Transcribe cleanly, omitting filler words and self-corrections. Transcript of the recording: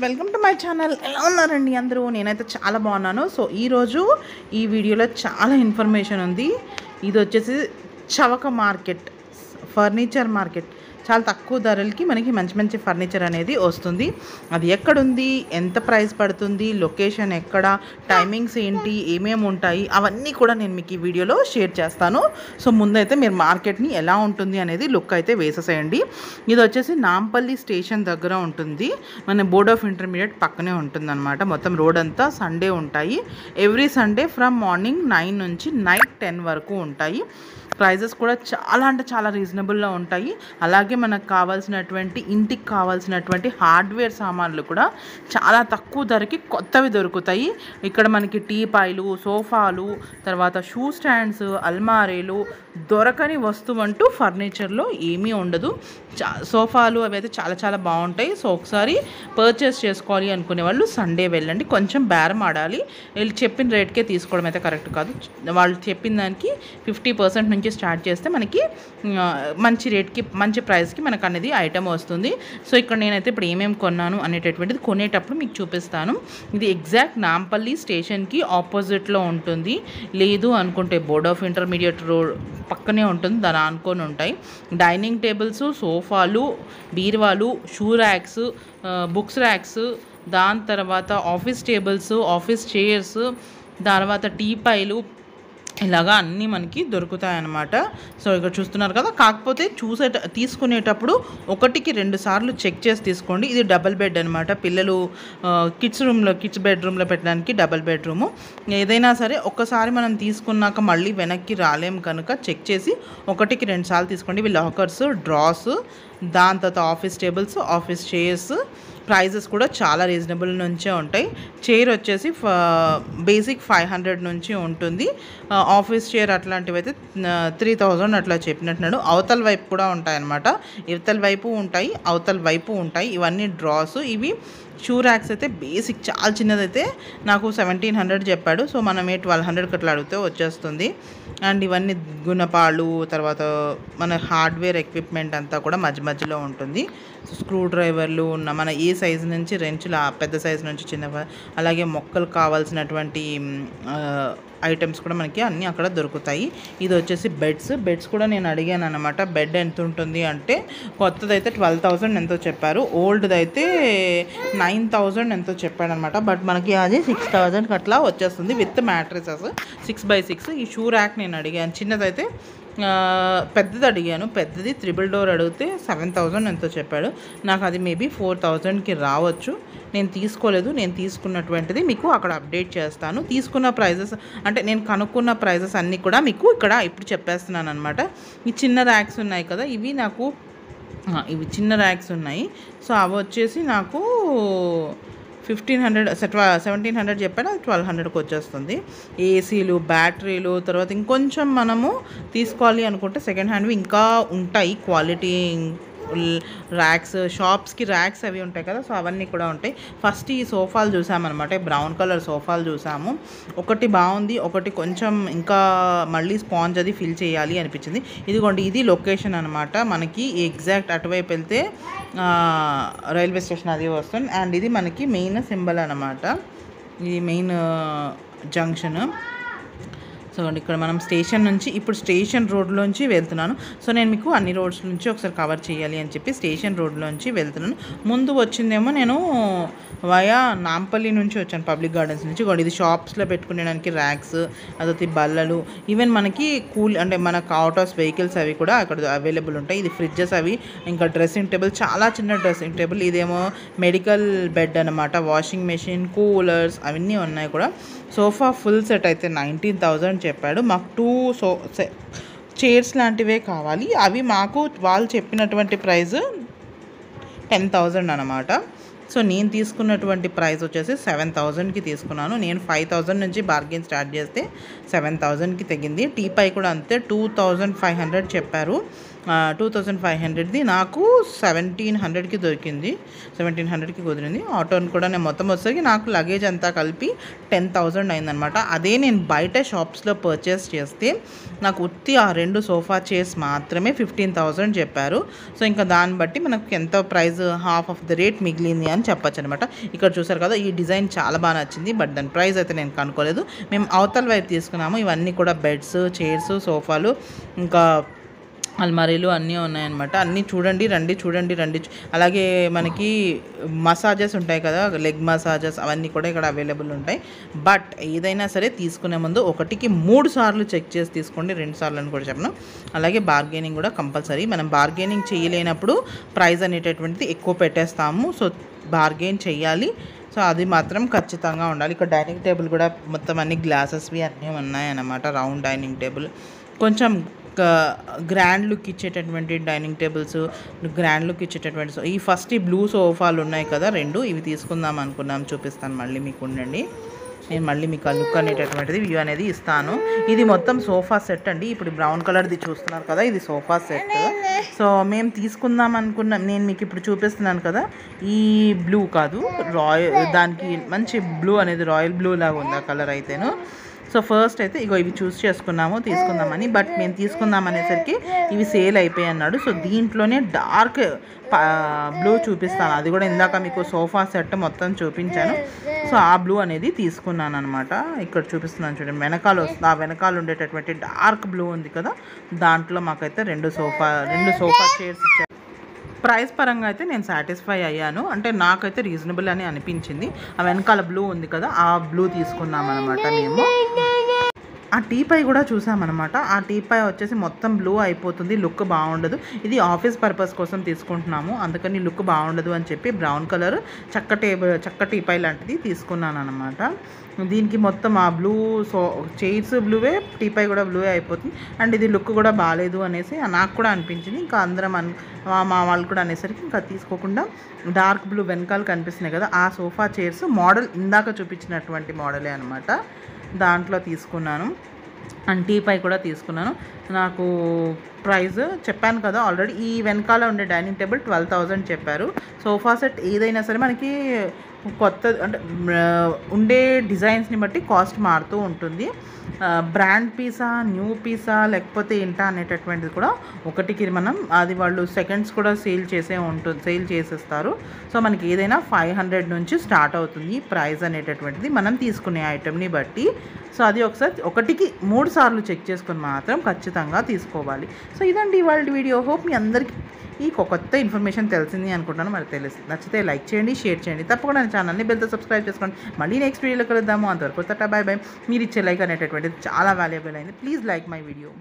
Welcome to my channel. ఎలా ఉన్నారండి అందరూ? నేనైతే చాలా బాగున్నాను. సో ఈరోజు ఈ వీడియోలో చాలా ఇన్ఫర్మేషన్ ఉంది. ఇది వచ్చేసి చవక మార్కెట్, ఫర్నిచర్ మార్కెట్. చాలా తక్కువ ధరలకి మనకి మంచి మంచి ఫర్నిచర్ అనేది వస్తుంది. అది ఎక్కడుంది, ఎంత ప్రైస్ పడుతుంది, లొకేషన్ ఎక్కడ, టైమింగ్స్ ఏంటి, ఏమేమి ఉంటాయి, అవన్నీ కూడా నేను మీకు ఈ వీడియోలో షేర్ చేస్తాను. సో ముందైతే మీరు మార్కెట్ని ఎలా ఉంటుంది అనేది లుక్ అయితే వేసేసేయండి. ఇది వచ్చేసి నాంపల్లి స్టేషన్ దగ్గర ఉంటుంది. మన బోర్డ్ ఆఫ్ ఇంటర్మీడియట్ పక్కనే ఉంటుంది అనమాట. మొత్తం రోడ్ అంతా సండే ఉంటాయి. ఎవ్రీ సండే ఫ్రమ్ మార్నింగ్ 9 నుంచి నైట్ 10 వరకు ఉంటాయి. ప్రైజెస్ కూడా చాలా అంటే చాలా రీజనబుల్లో ఉంటాయి. అలాగే మనకు కావాల్సినటువంటి ఇంటికి కావాల్సినటువంటి హార్డ్వేర్ సామాన్లు కూడా చాలా తక్కువ ధరకి కొత్తవి దొరుకుతాయి. ఇక్కడ మనకి టీపాయిలు, సోఫాలు, తర్వాత షూ స్టాండ్స్, అల్మారీలు, దొరకని వస్తువు అంటూ ఫర్నిచర్లో ఏమీ ఉండదు. సోఫాలు అవి అయితే చాలా చాలా బాగుంటాయి. సో ఒకసారి పర్చేస్ చేసుకోవాలి అనుకునే వాళ్ళు సండే వెళ్ళండి. కొంచెం బేరం ఆడాలి. వీళ్ళు చెప్పిన రేట్కే తీసుకోవడం అయితే కరెక్ట్ కాదు. వాళ్ళు చెప్పిన దానికి 50% నుంచి స్టార్ట్ చేస్తే మనకి మంచి రేట్కి, మంచి ప్రైస్కి మనకు అనేది ఐటమ్ వస్తుంది. సో ఇక్కడ నేనైతే ఇప్పుడు ఏమేమి కొన్నాను అనేటటువంటిది కొనేటప్పుడు మీకు చూపిస్తాను. ఇది ఎగ్జాక్ట్ నాంపల్లి స్టేషన్కి ఆపోజిట్లో ఉంటుంది. లేదు అనుకుంటే బోర్డ్ ఆఫ్ ఇంటర్మీడియట్ రోడ్ పక్కనే ఉంటుంది, దాని ఆనుకొని ఉంటాయి. డైనింగ్ టేబుల్స్, సోఫాలు, బీరువాలు, షూ ర్యాక్స్, బుక్స్ ర్యాక్స్, దాని తర్వాత ఆఫీస్ టేబుల్స్, ఆఫీస్ చైర్స్, తర్వాత టీపాయిలు, ఇలాగా అన్నీ మనకి దొరుకుతాయన్నమాట. సో ఇక్కడ చూస్తున్నారు కదా. కాకపోతే తీసుకునేటప్పుడు 1కి 2 సార్లు చెక్ చేసి తీసుకోండి. ఇది డబుల్ బెడ్ అనమాట. పిల్లలు కిడ్స్ బెడ్రూమ్లో పెట్టడానికి డబుల్ బెడ్రూము. ఏదైనా సరే ఒక్కసారి మనం తీసుకున్నాక మళ్ళీ వెనక్కి రాలేం కనుక చెక్ చేసి 1కి 2 సార్లు తీసుకోండి. ఇవి లాకర్స్, డ్రాస్, దాని తర్వాత office tables, office chairs. Prices కూడా చాలా రీజనబుల్ నుంచే ఉంటాయి. చైర్ వచ్చేసి బేసిక్ 500 నుంచి ఉంటుంది. ఆఫీస్ చైర్ అట్లాంటివి అయితే 3000 అట్లా చెప్పినట్టున్నాడు. అవతల వైపు కూడా ఉంటాయన్నమాట. ఇవతల వైపు ఉంటాయి, అవతల వైపు ఉంటాయి. ఇవన్నీ డ్రాస్. ఇవి షూ ర్యాక్స్ అయితే బేసిక్ చాలా చిన్నదైతే నాకు 1700 చెప్పాడు. సో మనమే 1200 అట్లా అడిగితే వచ్చేస్తుంది. అండ్ ఇవన్నీ గుణపాలు, తర్వాత మన హార్డ్వేర్ ఎక్విప్మెంట్ అంతా కూడా మధ్య మధ్యలో ఉంటుంది. స్క్రూ డ్రైవర్లు ఉన్న మన ఏ సైజు నుంచి రెంచులు, పెద్ద సైజు నుంచి చిన్న, అలాగే మొక్కలు కావాల్సినటువంటి ఐటమ్స్ కూడా మనకి అన్నీ అక్కడ దొరుకుతాయి. ఇది వచ్చేసి బెడ్స్ కూడా నేను అడిగాను అనమాట. బెడ్ ఎంత ఉంటుంది అంటే కొత్తదైతే 12,000 ఎంతో చెప్పారు, ఓల్డ్ది అయితే 9,000 ఎంతో చెప్పాడు అనమాట. బట్ మనకి అది 6,000 అట్లా వచ్చేస్తుంది విత్ మ్యాట్రెసెస్ 6x6. ఈ షూ ర్యాక్ నేను అడిగాను, చిన్నదైతే పెద్దది అడిగాను. పెద్దది 3 డోర్ అడిగితే 7,000 ఎంతో చెప్పాడు. నాకు అది మేబీ 4,000కి రావచ్చు. నేను తీసుకోలేదు. నేను తీసుకున్నటువంటిది మీకు అక్కడ అప్డేట్ చేస్తాను. తీసుకున్న ప్రైజెస్ అంటే నేను కనుక్కున్న ప్రైజెస్ అన్నీ కూడా మీకు ఇక్కడ ఇప్పుడు చెప్పేస్తున్నాను అనమాట. ఈ చిన్న ర్యాక్స్ ఉన్నాయి కదా, ఇవి చిన్న ర్యాక్స్ ఉన్నాయి. సో అవి వచ్చేసి నాకు 1700 చెప్పాడు, అది 1200కి వచ్చేస్తుంది. ఏసీలు, బ్యాటరీలు, తర్వాత ఇంకొంచెం మనము తీసుకోవాలి అనుకుంటే సెకండ్ హ్యాండ్వి ఇంకా ఉంటాయి. క్వాలిటీ ర్యాక్స్, షాప్స్కి ర్యాక్స్ అవి ఉంటాయి కదా, సో అవన్నీ కూడా ఉంటాయి. ఫస్ట్ ఈ సోఫాలు చూసామన్నమాట. బ్రౌన్ కలర్ సోఫాలు చూసాము. ఒకటి బాగుంది, ఒకటి కొంచెం ఇంకా మళ్ళీ స్పాంజ్ అది ఫిల్ చేయాలి అనిపించింది. ఇదిగోండి, ఇది లొకేషన్ అనమాట. మనకి ఎగ్జాక్ట్ అటువైపు వెళ్తే రైల్వే స్టేషన్ అది వస్తుంది. అండ్ ఇది మనకి మెయిన్ సింబల్ అనమాట. ఇది మెయిన్ జంక్షన్. సో ఇక్కడ మనం స్టేషన్ నుంచి, ఇప్పుడు స్టేషన్ రోడ్లోంచి వెళ్తున్నాను. సో నేను మీకు అన్ని రోడ్స్ నుంచి ఒకసారి కవర్ చేయాలి అని చెప్పి స్టేషన్ రోడ్లోంచి వెళ్తున్నాను. ముందు వచ్చిందేమో నేను వయా నాంపల్లి నుంచి వచ్చాను, పబ్లిక్ గార్డెన్స్ నుంచి. ఇది షాప్స్లో పెట్టుకునేడానికి ర్యాక్స్, అదొకటి బల్లలు, ఈవెన్ మనకి అంటే మనకు అవుట్ హౌస్ వెహికల్స్ అవి కూడా అక్కడ అవైలబుల్ ఉంటాయి. ఇది ఫ్రిడ్జెస్ అవి, ఇంకా డ్రెస్సింగ్ టేబుల్, చాలా చిన్న డ్రెస్సింగ్ టేబుల్. ఇదేమో మెడికల్ బెడ్ అనమాట. వాషింగ్ మెషిన్, కూలర్స్ అవన్నీ ఉన్నాయి కూడా. సోఫా ఫుల్ సెట్ అయితే 19,000 చెప్పాడు. మాకు 2 చైర్స్ లాంటివే కావాలి. అవి మాకు వాళ్ళు చెప్పినటువంటి ప్రైస్ 10,000 అనమాట. సో నేను తీసుకున్నటువంటి ప్రైస్ వచ్చేసి 7,000కి తీసుకున్నాను. నేను 5,000 నుంచి బార్గెన్ స్టార్ట్ చేస్తే 7,000కి తగ్గింది. టీపై కూడా అంతే 2,500 చెప్పారు. 2500ది నాకు 1700కి దొరికింది. 1700కి కుదిరింది. ఆటోని కూడా నేను మొత్తం వచ్చేసరికి నాకు లగేజ్ అంతా కలిపి 10,000 అయిందనమాట. అదే నేను బయట షాప్స్లో పర్చేస్ చేస్తే నాకు ఉత్తి ఆ 2 సోఫా చైర్స్ మాత్రమే 15,000 చెప్పారు. సో ఇంకా దాన్ని బట్టి మనకు ఎంత price half of the rate మిగిలింది అని చెప్పచ్చు అనమాట. ఇక్కడ చూసారు కదా, ఈ డిజైన్ చాలా బాగా నచ్చింది. బట్ దాని ప్రైస్ అయితే నేను కనుక్కోలేదు. మేము అవతల వైపు తీసుకున్నాము. ఇవన్నీ కూడా బెడ్స్, చైర్స్, సోఫాలు, ఇంకా అల్మారీలు అన్నీ ఉన్నాయన్నమాట. అన్నీ చూడండి, రండి. అలాగే మనకి మసాజెస్ ఉంటాయి కదా, లెగ్ మసాజెస్, అవన్నీ కూడా ఇక్కడ అవైలబుల్ ఉంటాయి. బట్ ఏదైనా సరే తీసుకునే ముందు 1కి 3 సార్లు చెక్ చేసి తీసుకోండి. 2 సార్లు అని కూడా చెప్పను. అలాగే బార్గెనింగ్ కూడా కంపల్సరీ. మనం బార్గెనింగ్ చేయలేనప్పుడు ప్రైస్ అనేటటువంటిది ఎక్కువ పెట్టేస్తాము. సో బార్గెన్ చేయాలి. సో అది మాత్రం ఖచ్చితంగా ఉండాలి. ఇక్కడ డైనింగ్ టేబుల్ కూడా మొత్తం అన్ని గ్లాసెస్వి అన్నీ ఉన్నాయన్నమాట. రౌండ్ డైనింగ్ టేబుల్, కొంచెం గ్రాండ్ లుక్ ఇచ్చేటటువంటి డైనింగ్ టేబుల్స్, గ్రాండ్ లుక్ ఇచ్చేటటువంటి ఈ ఫస్ట్ ఈ బ్లూ సోఫాలు ఉన్నాయి కదా 2, ఇవి తీసుకుందాం అనుకున్నాం. చూపిస్తాను మళ్ళీ మీకు, ఉండండి. నేను మళ్ళీ మీకు ఆ లుక్ అనేటటువంటిది వ్యూ అనేది ఇస్తాను. ఇది మొత్తం సోఫా సెట్ అండి. ఇప్పుడు బ్రౌన్ కలర్ది చూస్తున్నారు కదా, ఇది సోఫా సెట్. సో మేము తీసుకుందాం అనుకున్నాం. నేను మీకు ఇప్పుడు చూపిస్తున్నాను కదా, ఈ బ్లూ కాదు, దానికి మంచి బ్లూ అనేది రాయల్ బ్లూ లాగా ఉంది ఆ కలర్ అయితేను. సో ఫస్ట్ అయితే ఇగో ఇవి తీసుకుందామని. బట్ మేము తీసుకుందాం అనేసరికి ఇవి సేల్ అయిపోయాయి అన్నాడు. సో దీంట్లోనే డార్క్ బ్లూ చూపిస్తాను. అది కూడా ఇందాక మీకు సోఫా సెట్ మొత్తం చూపించాను. సో ఆ బ్లూ అనేది తీసుకున్నాను అనమాట. ఇక్కడ చూపిస్తున్నాను చూడండి, వెనకాల వస్తుంది. ఆ వెనకాల ఉండేటటువంటి డార్క్ బ్లూ ఉంది కదా, దాంట్లో మాకైతే 2 సోఫా చైర్స్ ఇచ్చారు. ప్రైస్ పరంగా అయితే నేను సాటిస్ఫై అయ్యాను. అంటే నాకైతే రీజనబుల్ అని అనిపించింది. ఆ వెనకాల బ్లూ ఉంది కదా, ఆ బ్లూ తీసుకున్నాం అనమాట మేము. ఆ టీపై కూడా చూసామన్నమాట. ఆ టీపై వచ్చేసి మొత్తం బ్లూ అయిపోతుంది, లుక్ బాగుండదు. ఇది ఆఫీస్ పర్పస్ కోసం తీసుకుంటున్నాము, అందుకని లుక్ బాగుండదు అని చెప్పి బ్రౌన్ కలర్ చక్క టీపై లాంటిది తీసుకున్నాను అనమాట. దీనికి మొత్తం ఆ బ్లూ చైర్స్ బ్లూవే, టీపై కూడా బ్లూవే అయిపోతుంది. అండ్ ఇది లుక్ కూడా బాగాలేదు అనేసి నాకు కూడా అనిపించింది. ఇంకా అందరం మా వాళ్ళు కూడా అనేసరికి ఇంకా తీసుకోకుండా డార్క్ బ్లూ వెనకాల కనిపిస్తున్నాయి కదా, ఆ సోఫా చైర్స్ మోడల్ ఇందాక చూపించినటువంటి మోడలే అనమాట. దాంట్లో తీసుకున్నాను. అండ్ టీపై కూడా తీసుకున్నాను. నాకు ప్రైస్ చెప్పాను కదా ఆల్రెడీ. ఈ వెనకాల ఉండే డైనింగ్ టేబుల్ 12,000 చెప్పారు. సోఫా సెట్ ఏదైనా సరే మనకి కొత్త అంటే ఉండే డిజైన్స్ని బట్టి కాస్ట్ మారుతూ ఉంటుంది. బ్రాండ్ పీసా, న్యూ పీసా, లేకపోతే ఏంటా అనేటటువంటిది కూడా ఒకటికి మనం అది వాళ్ళు సెకండ్స్ కూడా సేల్ చేసేస్తారు. సో మనకి ఏదైనా 500 నుంచి స్టార్ట్ అవుతుంది ప్రైస్ అనేటటువంటిది మనం తీసుకునే ఐటెంని బట్టి. సో అది ఒకసారి 1కి 3 సార్లు చెక్ చేసుకొని మాత్రం ఖచ్చితంగా తీసుకోవాలి. సో ఇదండి ఇవాళ వీడియో. హోప్ మీ అందరికీ ఈ కొత్త ఇన్ఫర్మేషన్ తెలిసింది అనుకుంటున్నాను. మరి నచ్చితే లైక్ చేయండి, షేర్ చేయండి. తప్పకుండా నా ఛానల్ని బెల్తో సబ్స్క్రైబ్ చేసుకోండి. మళ్ళీ నెక్స్ట్ వీడియోలో కలుద్దాము. అంతవరకు టాటా, బై బై. మీరు ఇచ్చే లైక్ అనేటటువంటిది చాలా వాల్యుబుల్ అయింది. Please like my video.